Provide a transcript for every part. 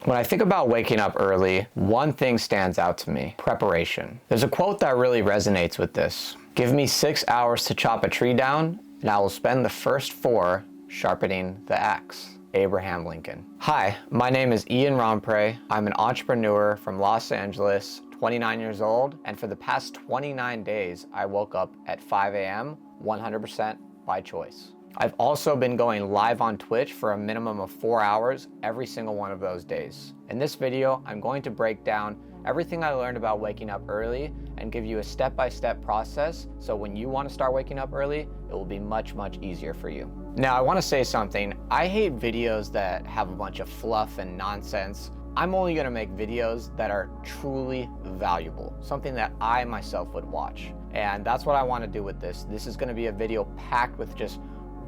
When I think about waking up early, one thing stands out to me: preparation. There's a quote that really resonates with this. Give me 6 hours to chop a tree down, and I will spend the first 4 sharpening the axe. Abraham Lincoln. Hi, my name is Ian Rompre. I'm an entrepreneur from Los Angeles, 29 years old, and for the past 29 days, I woke up at 5 a.m. 100% by choice. I've also been going live on Twitch for a minimum of 4 hours every single one of those days. In this video, I'm going to break down everything I learned about waking up early and give you a step-by-step process so when you want to start waking up early, it will be much easier for you. Now, I want to say something. I hate videos that have a bunch of fluff and nonsense. I'm only going to make videos that are truly valuable, something that I myself would watch. And that's what I want to do with this. This is going to be a video packed with just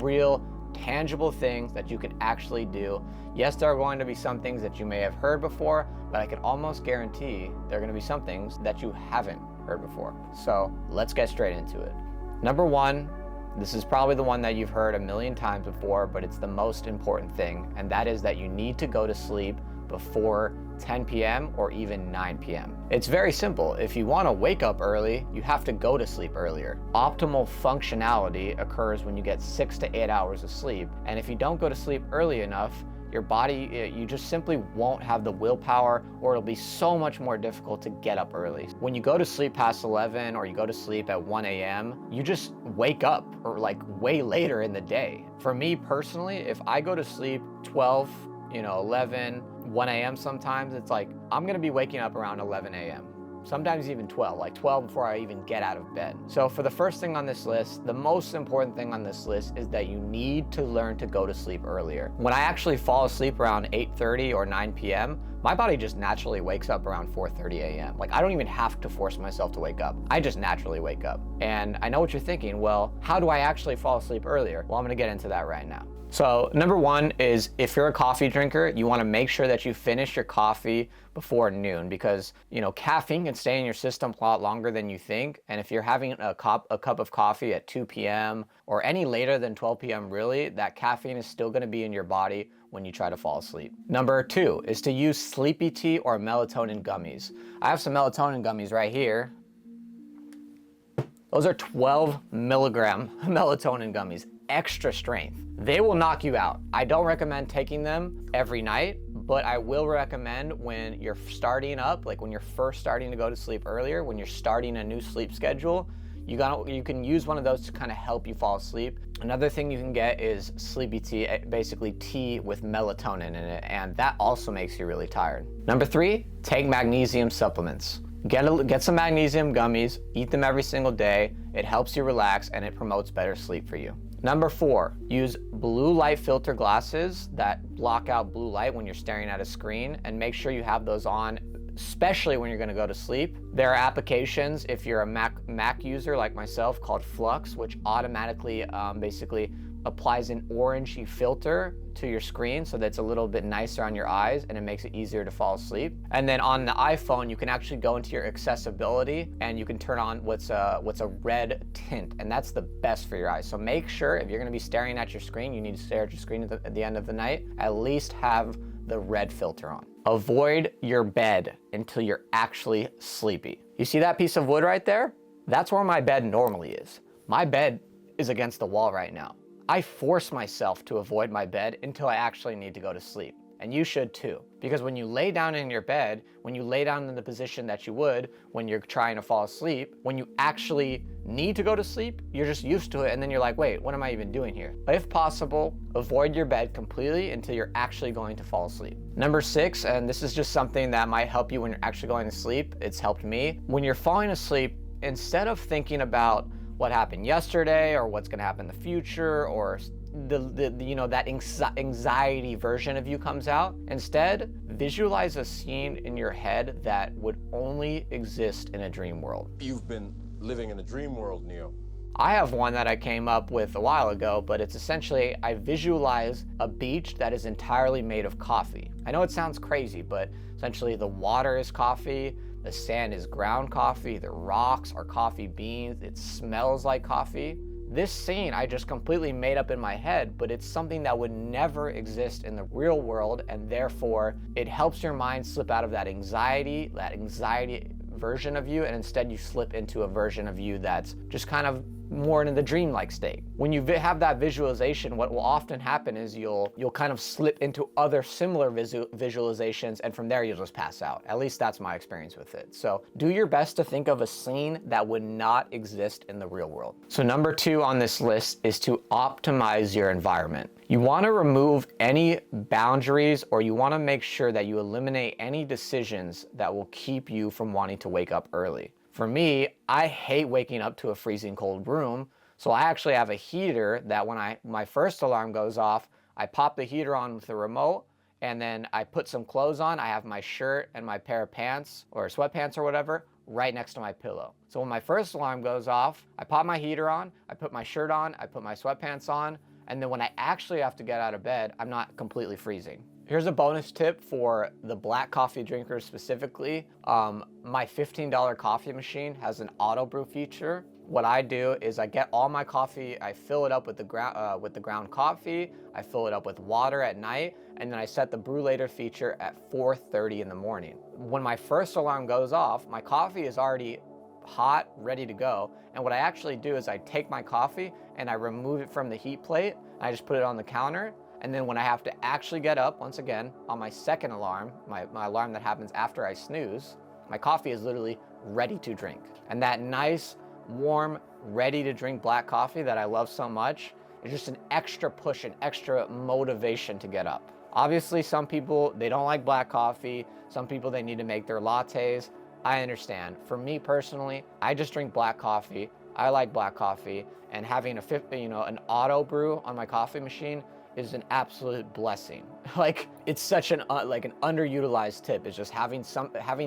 real, tangible things that you can actually do. Yes, there are going to be some things that you may have heard before, but I can almost guarantee there are going to be some things that you haven't heard before. So let's get straight into it. Number one, this is probably the one that you've heard a million times before, but it's the most important thing, and that is that you need to go to sleep before 10 p.m. or even 9 p.m. It's very simple. If you want to wake up early, you have to go to sleep earlier. Optimal functionality occurs when you get 6 to 8 hours of sleep, and if you don't go to sleep early enough, your body, you just simply won't have the willpower, or it'll be so much more difficult to get up early. When you go to sleep past 11 or you go to sleep at 1 a.m., you just wake up or like way later in the day. For me personally, if I go to sleep 12, 11, 1 a.m. sometimes, it's like I'm gonna be waking up around 11 a.m. Sometimes even 12, like 12 before I even get out of bed. So for the first thing on this list, the most important thing on this list is that you need to learn to go to sleep earlier. When I actually fall asleep around 8:30 or 9 p.m., my body just naturally wakes up around 4:30 a.m. Like I don't even have to force myself to wake up. I just naturally wake up. And I know what you're thinking, well, how do I actually fall asleep earlier? Well, I'm gonna get into that right now. So number one is, if you're a coffee drinker, you want to make sure that you finish your coffee before noon, because caffeine can stay in your system a lot longer than you think. And if you're having a cup of coffee at 2 p.m. or any later than 12 p.m. really, that caffeine is still going to be in your body when you try to fall asleep. Number two is to use sleepy tea or melatonin gummies. I have some melatonin gummies right here. Those are 12 milligram melatonin gummies, extra strength. They will knock you out. I don't recommend taking them every night, but I will recommend when you're starting up, like when you're first starting to go to sleep earlier, when you're starting a new sleep schedule, you can use one of those to kind of help you fall asleep. Another thing you can get is sleepy tea, basically tea with melatonin in it, and that also makes you really tired. Number three, take magnesium supplements. Get some magnesium gummies, eat them every single day. It helps you relax and it promotes better sleep for you. Number four, use blue light filter glasses that block out blue light when you're staring at a screen, and make sure you have those on, especially when you're going to go to sleep. There are applications, if you're a Mac user like myself, called Flux, which automatically basically applies an orangey filter to your screen so that's a little bit nicer on your eyes, and it makes it easier to fall asleep. And then on the iPhone, you can actually go into your accessibility and you can turn on what's a red tint, and that's the best for your eyes. So make sure, if you're going to be staring at your screen, you need to stare at your screen at the end of the night, at least have the red filter on. Avoid your bed until you're actually sleepy. You see that piece of wood right there? That's where my bed normally is. My bed is against the wall right now. I force myself to avoid my bed until I actually need to go to sleep. And you should too. Because when you lay down in your bed, when you lay down in the position that you would when you're trying to fall asleep, when you actually need to go to sleep, you're just used to it, and then you're like, wait, what am I even doing here? But if possible, avoid your bed completely until you're actually going to fall asleep. Number six, and this is just something that might help you when you're actually going to sleep, it's helped me. When you're falling asleep, instead of thinking about what happened yesterday or what's going to happen in the future, or that anxiety version of you comes out, instead visualize a scene in your head that would only exist in a dream world. You've been living in a dream world, Neo. I have one that I came up with a while ago, but it's essentially, I visualize a beach that is entirely made of coffee. I know it sounds crazy, but essentially the water is coffee, the sand is ground coffee, the rocks are coffee beans, it smells like coffee. this scene I just completely made up in my head, but it's something that would never exist in the real world, and therefore it helps your mind slip out of that anxiety version of you, and instead you slip into a version of you that's just kind of more in the dreamlike state. When you have that visualization, what will often happen is you'll kind of slip into other similar visualizations, and from there you'll just pass out. At least that's my experience with it. So do your best to think of a scene that would not exist in the real world. So number 2 on this list is to optimize your environment. You want to remove any boundaries, or you want to make sure that you eliminate any decisions that will keep you from wanting to wake up early. For me, I hate waking up to a freezing cold room, so I actually have a heater that when my first alarm goes off, I pop the heater on with the remote, and then I put some clothes on. I have my shirt and my pair of pants or sweatpants or whatever right next to my pillow. So when my first alarm goes off, I pop my heater on, I put my shirt on, I put my sweatpants on, and then when I actually have to get out of bed, I'm not completely freezing. Here's a bonus tip for the black coffee drinkers specifically. My $15 coffee machine has an auto brew feature. What I do is I get all my coffee, I fill it up with the ground coffee, I fill it up with water at night, and then I set the brew later feature at 4:30 in the morning. When my first alarm goes off, my coffee is already hot, ready to go. And what I actually do is I take my coffee and I remove it from the heat plate. I just put it on the counter. And then when I have to actually get up, once again, on my second alarm, my alarm that happens after I snooze, my coffee is literally ready to drink. And that nice, warm, ready to drink black coffee that I love so much is just an extra push, an extra motivation to get up. Obviously, some people, they don't like black coffee. Some people, they need to make their lattes. I understand. For me personally, I just drink black coffee. I like black coffee, and having an auto brew on my coffee machine is an absolute blessing. Like, it's such an an underutilized tip. It's just having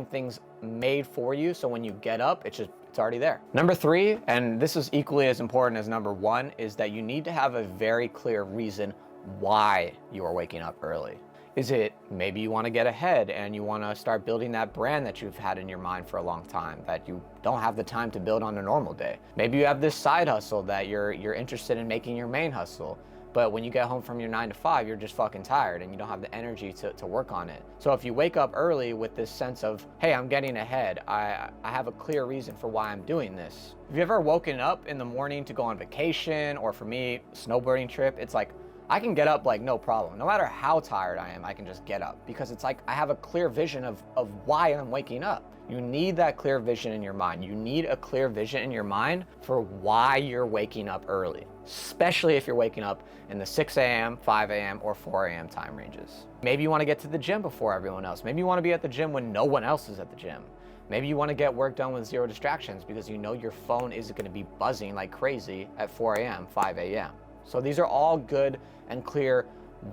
things made for you, so when you get up, it's already there. Number 3, and this is equally as important as number 1, is that you need to have a very clear reason why you are waking up early. Is it maybe you want to get ahead and you want to start building that brand that you've had in your mind for a long time that you don't have the time to build on a normal day? Maybe you have this side hustle that you're interested in making your main hustle, but when you get home from your 9 to 5, you're just fucking tired and you don't have the energy to work on it. So if you wake up early with this sense of, hey, I'm getting ahead, I have a clear reason for why I'm doing this. Have you ever woken up in the morning to go on vacation, or for me, snowboarding trip? It's like, I can get up like no problem. No matter how tired I am, I can just get up because it's like I have a clear vision of why I'm waking up. You need that clear vision in your mind. You need a clear vision in your mind for why you're waking up early, especially if you're waking up in the 6 a.m., 5 a.m., or 4 a.m. time ranges. Maybe you want to get to the gym before everyone else. Maybe you want to be at the gym when no one else is at the gym. Maybe you want to get work done with 0 distractions because you know your phone isn't going to be buzzing like crazy at 4 a.m., 5 a.m. So these are all good and clear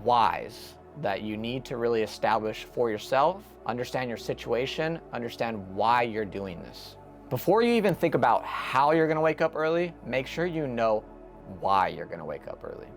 whys that you need to really establish for yourself, understand your situation, understand why you're doing this. Before you even think about how you're gonna wake up early, make sure you know why you're gonna wake up early.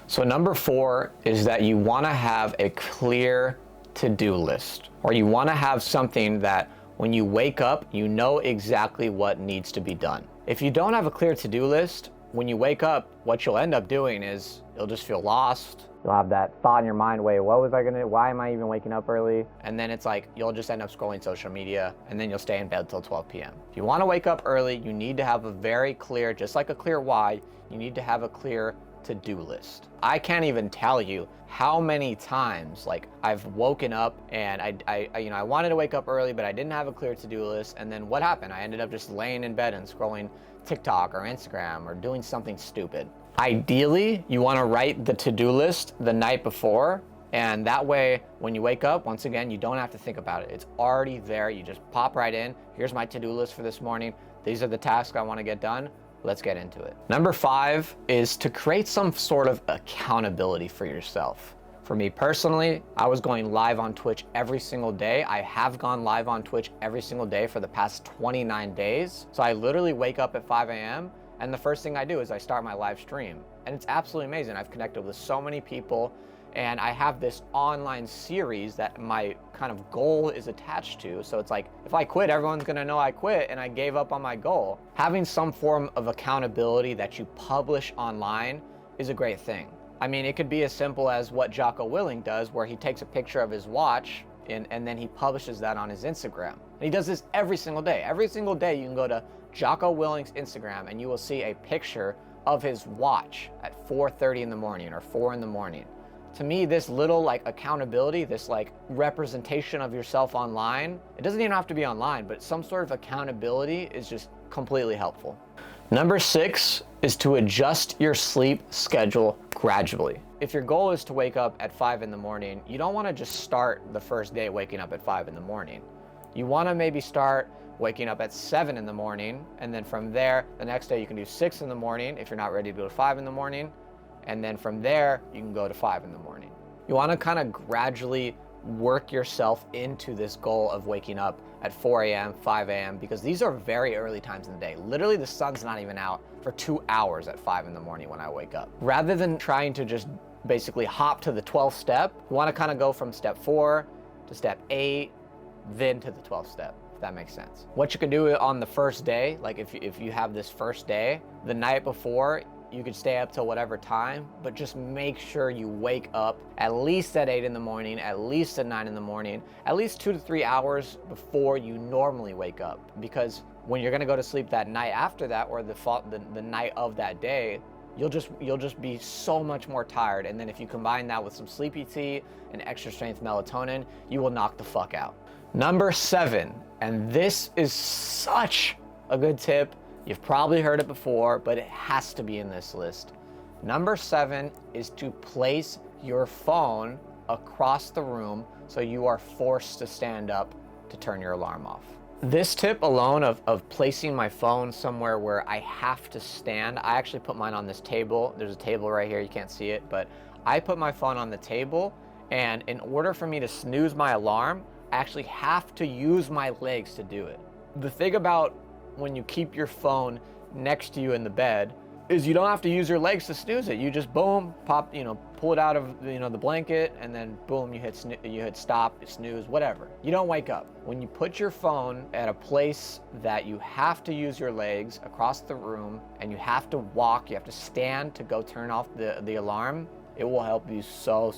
So number 4 is that you wanna have a clear to-do list, or you wanna have something that when you wake up, you know exactly what needs to be done. If you don't have a clear to-do list, when you wake up, what you'll end up doing is you'll just feel lost. You'll have that thought in your mind, wait, why am I even waking up early? And then it's like, you'll just end up scrolling social media, and then you'll stay in bed till 12 p.m. If you wanna wake up early, you need to have a very clear, just like a clear why, you need to have a clear to-do list. I can't even tell you how many times I've woken up and I wanted to wake up early, but I didn't have a clear to-do list. And then what happened? I ended up just laying in bed and scrolling TikTok or Instagram or doing something stupid. Ideally, you want to write the to-do list the night before, and that way when you wake up, once again, you don't have to think about it. It's already there. You just pop right in. Here's my to-do list for this morning. These are the tasks I want to get done. Let's get into it. Number 5 is to create some sort of accountability for yourself. For me personally, I was going live on Twitch every single day. I have gone live on Twitch every single day for the past 29 days. So I literally wake up at 5 a.m. and the first thing I do is I start my live stream. And it's absolutely amazing. I've connected with so many people and I have this online series that my kind of goal is attached to. So it's like, if I quit, everyone's gonna know I quit and I gave up on my goal. Having some form of accountability that you publish online is a great thing. I mean, it could be as simple as what Jocko Willing does, where he takes a picture of his watch and then he publishes that on his Instagram. And he does this every single day. Every single day you can go to Jocko Willing's Instagram and you will see a picture of his watch at 4:30 in the morning or 4 in the morning. To me, this little like accountability, this like representation of yourself online, it doesn't even have to be online, but some sort of accountability is just completely helpful. Number 6 is to adjust your sleep schedule gradually. If your goal is to wake up at 5 in the morning, you don't want to just start the first day waking up at 5 in the morning. You want to maybe start waking up at 7 in the morning, and then from there, the next day you can do 6 in the morning if you're not ready to go to 5 in the morning, and then from there, you can go to 5 in the morning. You want to kind of gradually work yourself into this goal of waking up at 4 a.m., 5 a.m., because these are very early times in the day. Literally, the sun's not even out for 2 hours at 5 in the morning when I wake up. Rather than trying to just basically hop to the 12th step, you want to kind of go from step 4 to step 8, then to the 12th step, if that makes sense. What you could do on the first day, like if you have this first day, the night before, you could stay up till whatever time, but just make sure you wake up at least at 8 in the morning, at least at 9 in the morning, at least 2 to 3 hours before you normally wake up. Because when you're gonna go to sleep that night after that, or the night of that day, you'll just be so much more tired. And then if you combine that with some sleepy tea and extra strength melatonin, you will knock the fuck out. Number 7, and this is such a good tip. You've probably heard it before, but it has to be in this list. Number 7 is to place your phone across the room so you are forced to stand up to turn your alarm off. This tip alone of placing my phone somewhere where I have to stand, I actually put mine on this table. There's a table right here, you can't see it, but I put my phone on the table, and in order for me to snooze my alarm, I actually have to use my legs to do it. The thing about when you keep your phone next to you in the bed is you don't have to use your legs to snooze it. You just boom, pop, pull it out of the blanket, and then boom, you hit stop, snooze, whatever. You don't wake up. When you put your phone at a place that you have to use your legs across the room and you have to walk, you have to stand to go turn off the alarm, it will help you so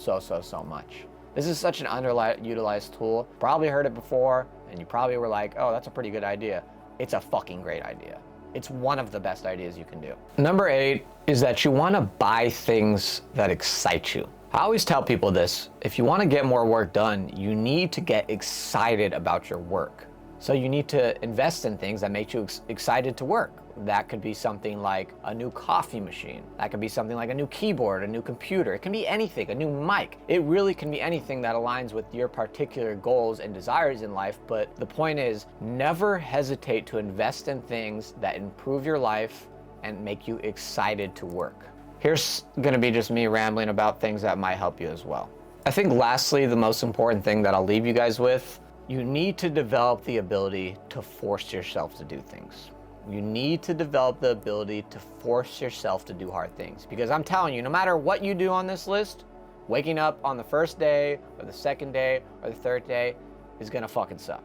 much. This is such an underutilized tool. Probably heard it before, and you probably were like, oh, that's a pretty good idea. It's a fucking great idea. It's one of the best ideas you can do. Number 8 is that you want to buy things that excite you. I always tell people this: if you want to get more work done, you need to get excited about your work. So you need to invest in things that make you excited to work. That could be something like a new coffee machine. That could be something like a new keyboard, a new computer. It can be anything, a new mic. It really can be anything that aligns with your particular goals and desires in life. But the point is, never hesitate to invest in things that improve your life and make you excited to work. Here's gonna be just me rambling about things that might help you as well. I think lastly, the most important thing that I'll leave you guys with, you need to develop the ability to force yourself to do things. You need to develop the ability to force yourself to do hard things. Because I'm telling you, no matter what you do on this list, waking up on the first day or the second day or the third day is gonna fucking suck.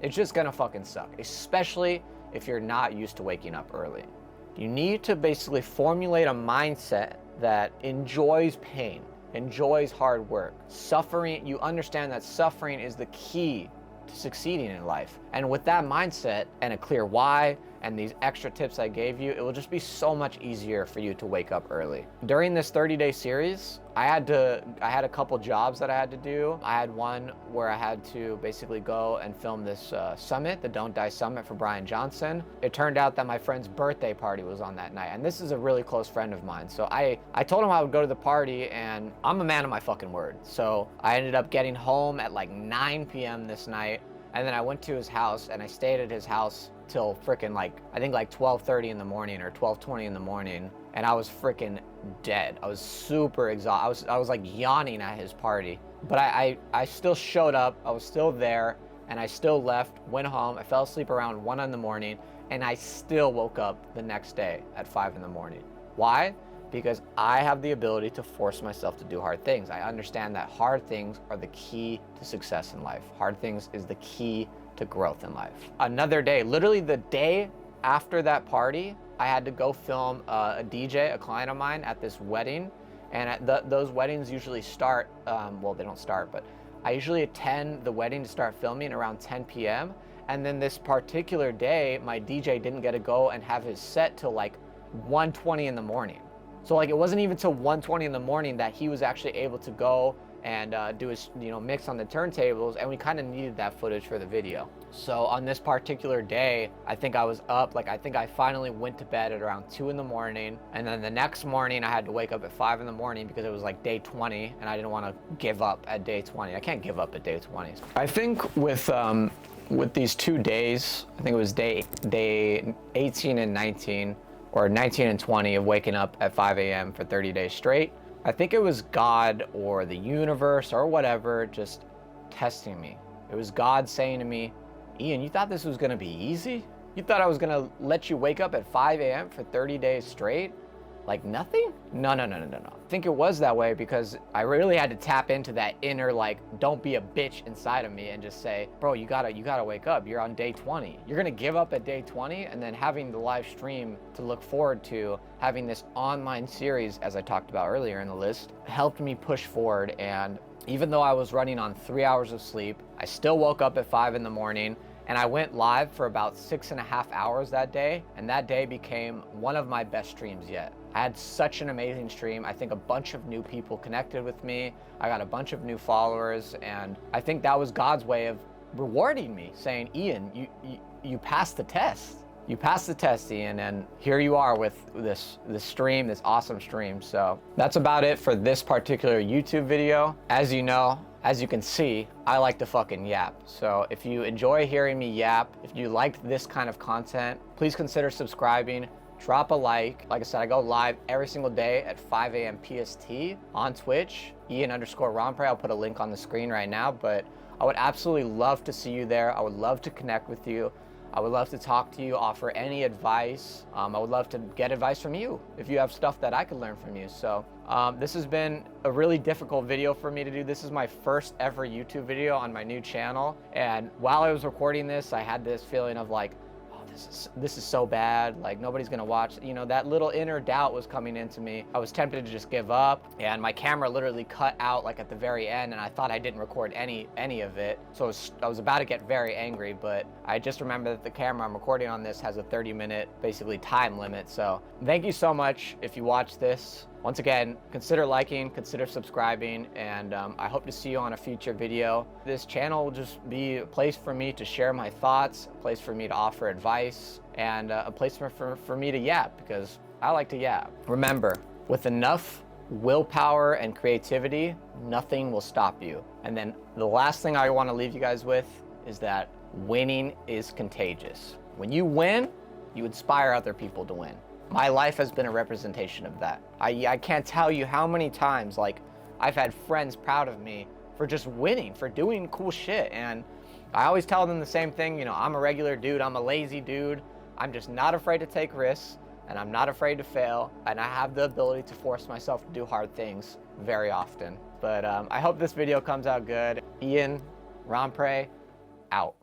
It's just gonna fucking suck, especially if you're not used to waking up early. You need to basically formulate a mindset that enjoys pain, enjoys hard work. Suffering, you understand that suffering is the key to succeeding in life. And with that mindset and a clear why and these extra tips I gave you, it will just be so much easier for you to wake up early. During this 30-day series, I had a couple jobs that I had to do. I had one where I had to basically go and film this summit, the Don't Die Summit for Brian Johnson. It turned out that my friend's birthday party was on that night, and this is a really close friend of mine. So I told him I would go to the party, and I'm a man of my fucking word. So I ended up getting home at like 9 p.m. this night, and then I went to his house, and I stayed at his house till frickin' I think 12:30 in the morning or 12:20 in the morning, and I was frickin' dead. I was super exhausted. I was like yawning at his party, but I still showed up. I was still there, and I still left, went home. I fell asleep around 1 in the morning, and I still woke up the next day at 5 in the morning. Why? because I have the ability to force myself to do hard things. I understand that hard things are the key to success in life. Hard things is the key to growth in life. Another day, literally the day after that party, I had to go film a DJ, a client of mine, at this wedding. And at those weddings usually start, well, they don't start, but I usually attend the wedding to start filming around 10 p.m. And then this particular day, my DJ didn't get to go and have his set till like 1:20 in the morning. So like it wasn't even till 1:20 in the morning that he was actually able to go and do his mix on the turntables, and we kind of needed that footage for the video. So on this particular day, I think I was up, I think I finally went to bed at around 2 in the morning, and then the next morning I had to wake up at 5 in the morning because it was like day 20 and I didn't want to give up at day 20. I can't give up at day 20. I think with these 2 days, I think it was day 18 and 19, or 19 and 20 of waking up at 5 a.m. for 30 days straight, I think it was God or the universe or whatever just testing me. It was God saying to me, Ian, you thought this was gonna be easy? You thought I was gonna let you wake up at 5 a.m. for 30 days straight? Like nothing? No. I think it was that way because I really had to tap into that inner, don't be a bitch inside of me and just say, bro, you gotta wake up. You're on day 20. You're gonna give up at day 20, and then having the live stream to look forward to, having this online series, as I talked about earlier in the list, helped me push forward. And even though I was running on 3 hours of sleep, I still woke up at 5 in the morning, and I went live for about 6.5 hours that day, and that day became one of my best streams yet. I had such an amazing stream. I think a bunch of new people connected with me. I got a bunch of new followers, and I think that was God's way of rewarding me, saying, Ian, you passed the test. You passed the test, Ian, and here you are with this stream, this awesome stream. So that's about it for this particular YouTube video. As you know, as you can see, I like to fucking yap. So if you enjoy hearing me yap, if you liked this kind of content, please consider subscribing. Drop a like. Like I said, I go live every single day at 5 a.m. PST on Twitch, Ian_Rompre. I'll put a link on the screen right now, but I would absolutely love to see you there. I would love to connect with you. I would love to talk to you, offer any advice. I would love to get advice from you if you have stuff that I could learn from you. So this has been a really difficult video for me to do. This is my first ever YouTube video on my new channel. And while I was recording this, I had this feeling of this is so bad, nobody's gonna watch. That little inner doubt was coming into me. I was tempted to just give up, and my camera literally cut out at the very end, and I thought I didn't record any of it. So I was about to get very angry, but I just remember that the camera I'm recording on this has a 30-minute basically time limit. So thank you so much if you watch this. Once again, consider liking, consider subscribing, and I hope to see you on a future video. This channel will just be a place for me to share my thoughts, a place for me to offer advice, and a place for me to yap, because I like to yap. Remember, with enough willpower and creativity, nothing will stop you. And then the last thing I want to leave you guys with is that winning is contagious. When you win, you inspire other people to win. My life has been a representation of that. I can't tell you how many times I've had friends proud of me for just winning, for doing cool shit. And I always tell them the same thing, I'm a regular dude, I'm a lazy dude. I'm just not afraid to take risks, and I'm not afraid to fail, and I have the ability to force myself to do hard things very often. But I hope this video comes out good. Ian Rompre, out.